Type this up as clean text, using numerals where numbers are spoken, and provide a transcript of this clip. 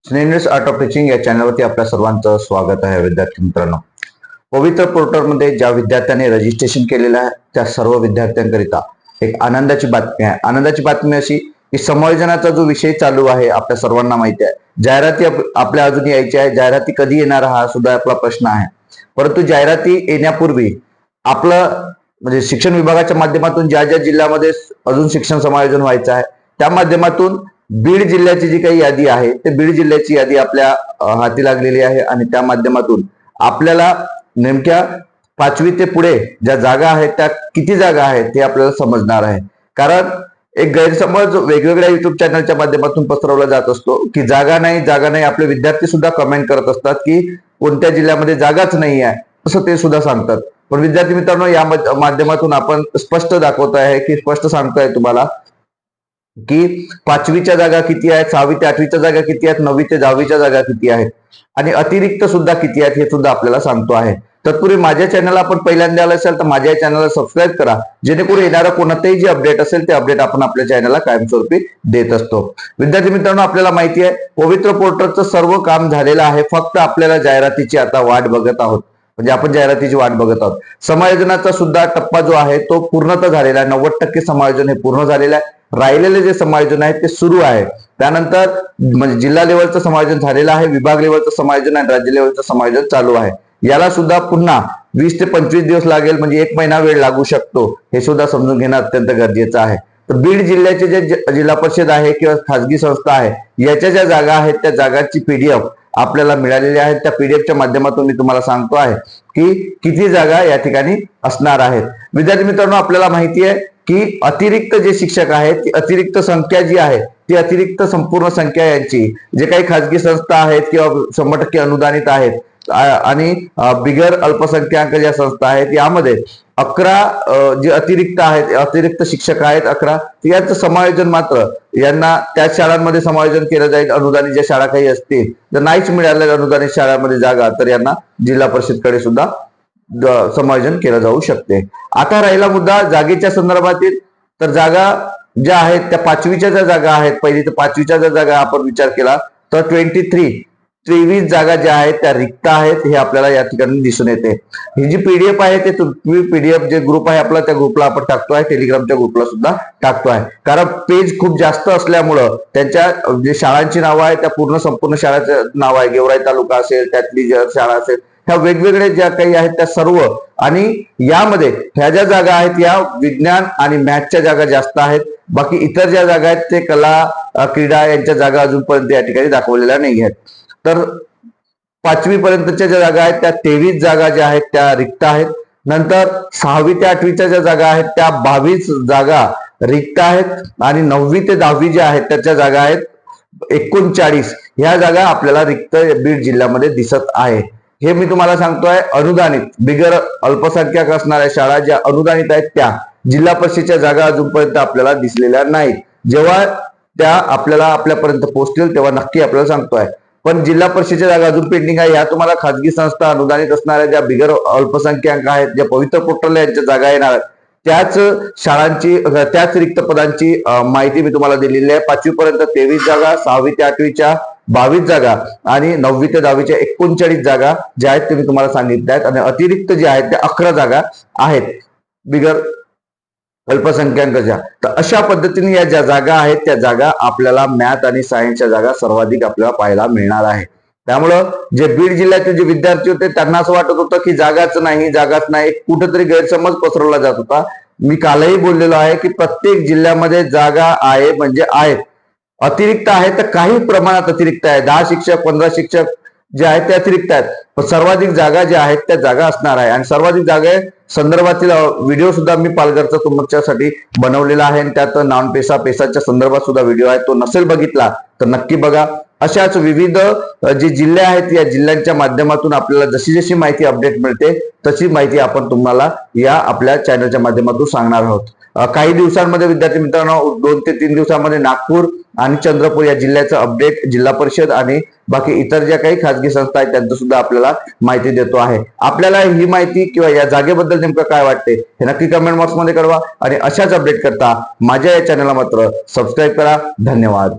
Snehal's art of teaching या चॅनलवरती आपल्या सर्वांचं स्वागत आहे. विद्यार्थी मित्रांनो, पवित्र पोर्टलमध्ये ज्या विद्यार्थ्यांनी रजिस्ट्रेशन केलेलं आहे त्या सर्व विद्यार्थ्यांकरिता एक आनंदाची बातमी आहे. आनंदाची बातमी अशी की समायोजनाचा जो विषय चालू आहे आपल्या सर्वांना माहिती आहे. जाहिराती आपल्या अजून यायच्या आहे. जाहिराती कधी येणार हा सुद्धा आपला प्रश्न आहे. परंतु जाहिराती येण्यापूर्वी आपलं म्हणजे शिक्षण विभागाच्या माध्यमातून ज्या ज्या जिल्ह्यामध्ये अजून शिक्षण समायोजन व्हायचं आहे त्या माध्यमातून बीड जिल्ह्याची जी काही यादी आहे ते बीड जिल्ह्याची यादी आपल्या हाती लागलेली आहे आणि त्या माध्यमातून आपल्याला नेमक्या 5वी ते पुढे ज्या जागा आहेत त्या किती जागा आहेत हे आपल्याला समजणार आहे. कारण एक गैरसमज वेगवेगळ्या युट्यूब चॅनलच्या माध्यमातून पसरवला जात असतो की जागा नाही. आपले विद्यार्थी सुद्धा कमेंट करत असतात की कोणत्या जिल्ह्यामध्ये जागाच नाही आहे असं ते सुद्धा सांगतात. पण विद्यार्थी मित्रांनो, या माध्यमातून आपण स्पष्ट दाखवत आहे की स्पष्ट सांगतोय तुम्हाला की 5वीच्या जागा किती आहेत, 6वी ते 8वीच्या जागा किती आहेत, 9वी ते 10वीच्या जागा किती आहेत आणि अतिरिक्त सुद्धा किती आहेत हे सुद्धा आपल्याला सांगतो आहे. तत्पूर्वी माझ्या चॅनलला आपण पहिल्यांदा आला असेल तर माझ्या चॅनलला सबस्क्राईब करा, जेणेकरून येणारं कोणतेही जे अपडेट असेल ते अपडेट आपण आपल्या चॅनलला कायमस्वरूपी देत असतो. विद्यार्थी मित्रांनो, आपल्याला माहिती आहे पवित्र पोर्टलचं सर्व काम झालेलं आहे. फक्त आपल्याला जाहिरातीची आता वाट बघत आहोत. म्हणजे आपण जाहिरातीची वाट बघत आहोत. समायोजनाचा सुद्धा टप्पा जो आहे तो पूर्णतः झालेला आहे. 90% समायोजन हे पूर्ण झालेलं आहे. राहिलेले जे समायोजन आहे ते सुरू आहे. त्यानंतर म्हणजे जिल्हा लेवलचं समायोजन झालेलं आहे, विभाग लेवलचं समायोजन आणि राज्य लेवलचं समायोजन चालू आहे. याला सुद्धा पुन्हा 20 ते 25 दिवस लागेल, म्हणजे 1 महिना वेळ लागू शकतो. हे सुद्धा समजून घेणं अत्यंत गरजेचं आहे. तर बीड जिल्ह्याचे जे जिल्हा परिषद आहे किंवा खासगी संस्था आहे याच्या ज्या जागा आहेत त्या जागांची PDF आपल्याला मिळालेली आहेत. त्या PDF माध्यमातून मी तुम्हाला सांगतो आहे की किती जागा या ठिकाणी असणार आहेत. विद्यार्थी मित्रांनो, आपल्याला माहिती आहे की अतिरिक्त जे शिक्षक आहेत ती अतिरिक्त संख्या जी आहे ती अतिरिक्त संपूर्ण संख्या यांची जे काही खासगी संस्था आहेत किंवा 100% अनुदानित आहेत आणि बिगर अल्पसंख्याक ज्या संस्था आहेत यामध्ये 11 जे अतिरिक्त आहेत, अतिरिक्त शिक्षक आहेत 11, यांचं समायोजन मात्र यांना त्या शाळांमध्ये समायोजन केलं जाईल. अनुदानित ज्या शाळा काही असतील जर नाहीच मिळाल्या अनुदानित शाळांमध्ये जागा तर यांना जिल्हा परिषदकडे सुद्धा समायोजन केलं जाऊ शकते. आता राहिला मुद्दा जागेच्या संदर्भातील. तर जागा ज्या आहेत त्या 5वीच्या ज्या जागा आहेत, पहिली तर 5वीच्या ज्या जागा आपण विचार केला तर 23 जागा ज्या आहेत त्या रिक्त आहेत हे आपल्याला या ठिकाणी दिसून येते. ही जी PDF आहे ते तुम्ही PDF जे ग्रुप आहे आपला त्या ग्रुपला आपण टाकतो आहे, टेलिग्रामच्या ग्रुपला सुद्धा टाकतो आहे. कारण पेज खूप जास्त असल्यामुळं त्यांच्या जे शाळांची नावं आहे त्या संपूर्ण शाळाचं नाव आहे. गेवराई तालुका असेल, त्यातली शाळा असेल, ह्या वेगवेगळ्या ज्या काही आहेत त्या सर्व, आणि यामध्ये ह्या ज्या जागा आहेत या विज्ञान आणि मॅथच्या जागा जास्त आहेत. बाकी इतर ज्या जागा आहेत ते कला क्रीडा यांच्या जागा अजूनपर्यंत या ठिकाणी दाखवलेल्या नाही आहेत. तर 5वी पर्यंतच्या ज्या जागा आहेत त्या 23 जागा ज्या आहेत त्या रिक्त आहेत. नंतर 6वी ते 8वीच्या ज्या जागा आहेत त्या 22 जागा रिक्त आहेत आणि 9वी ते 10वी ज्या आहेत त्याच्या जागा आहेत 39. ह्या जागा आपल्याला रिक्त बीड जिल्ह्यामध्ये दिसत आहे. हे मी तुम्हाला सांगतोय अनुदानित बिगर अल्पसंख्याक असणाऱ्या शाळा ज्या अनुदानित आहेत त्या जिल्हा परिषदेच्या जागा अजूनपर्यंत आपल्याला दिसलेल्या नाहीत. जेव्हा त्या आपल्याला आपल्यापर्यंत पोहोचतील तेव्हा नक्की आपल्याला सांगतोय. पण जिल्हा परिषदेच्या जागा अजून पेंडिंग आहे. या तुम्हाला खासगी संस्था अनुदानित असणाऱ्या ज्या बिगर अल्पसंख्याक आहेत, ज्या पवित्र पोर्टल यांच्या जागा येणार आहेत त्याच शाळांची त्याच रिक्त पदांची माहिती मी तुम्हाला दिलेली आहे. 5वी पर्यंत 23 जागा, 6वी ते 8वीच्या 22 जागा आणि 9वी ते 10वीच्या 39 जागा ज्या आहेत ते मी तुम्हाला सांगितल्या आहेत. आणि अतिरिक्त ज्या आहेत त्या 11 जागा आहेत बिगर अल्पसंख्याकांच्या. तर अशा पद्धतीने या ज्या जागा आहेत त्या जागा आपल्याला मॅथ आणि सायन्सच्या जागा सर्वाधिक आपल्याला पाहायला मिळणार आहे. त्यामुळं जे बीड जिल्ह्यातील जे विद्यार्थी होते त्यांना असं वाटत होतं की जागाच नाही, कुठेतरी गैरसमज पसरवला जात होता. मी कालही बोललेलो आहे की प्रत्येक जिल्ह्यामध्ये जागा आहे म्हणजे आहेत. अतिरिक्त आहे तर काही प्रमाणात अतिरिक्त आहे. 10 शिक्षक 15 शिक्षक जे आहेत ते अतिरिक्त आहेत. पण सर्वाधिक जागा ज्या आहेत त्या जागा असणार आहे. आणि सर्वाधिक जागा संदर्भातील व्हिडिओ सुद्धा मी पालघरचा तुमच्यासाठी बनवलेला आहे आणि त्यात नॉन पेसाच्या संदर्भात सुद्धा व्हिडिओ आहे. तो नसेल बघितला तर नक्की बघा. अशाच विविध जे जिल्हे आहेत या जिल्ह्यांच्या माध्यमातून आपल्याला जशी जशी माहिती अपडेट मिळते तशी माहिती आपण तुम्हाला या आपल्या चॅनलच्या माध्यमातून सांगणार आहोत. काही दिवसांमध्ये विद्यार्थी मित्रांनो 2 ते 3 दिवसांमध्ये नागपूर आणि चंद्रपूर या जिल्ह्याचं अपडेट जिल्हा परिषद आणि बाकी इतर ज्या काही खासगी संस्था आहेत त्यांचं सुद्धा आपल्याला माहिती देतो आहे. आपल्याला ही माहिती किंवा या जागेबद्दल नेमकं काय वाटते हे नक्की कमेंट बॉक्समध्ये कळवा आणि अशाच अपडेट करता माझ्या या चॅनलला मात्र सबस्क्राईब करा. धन्यवाद.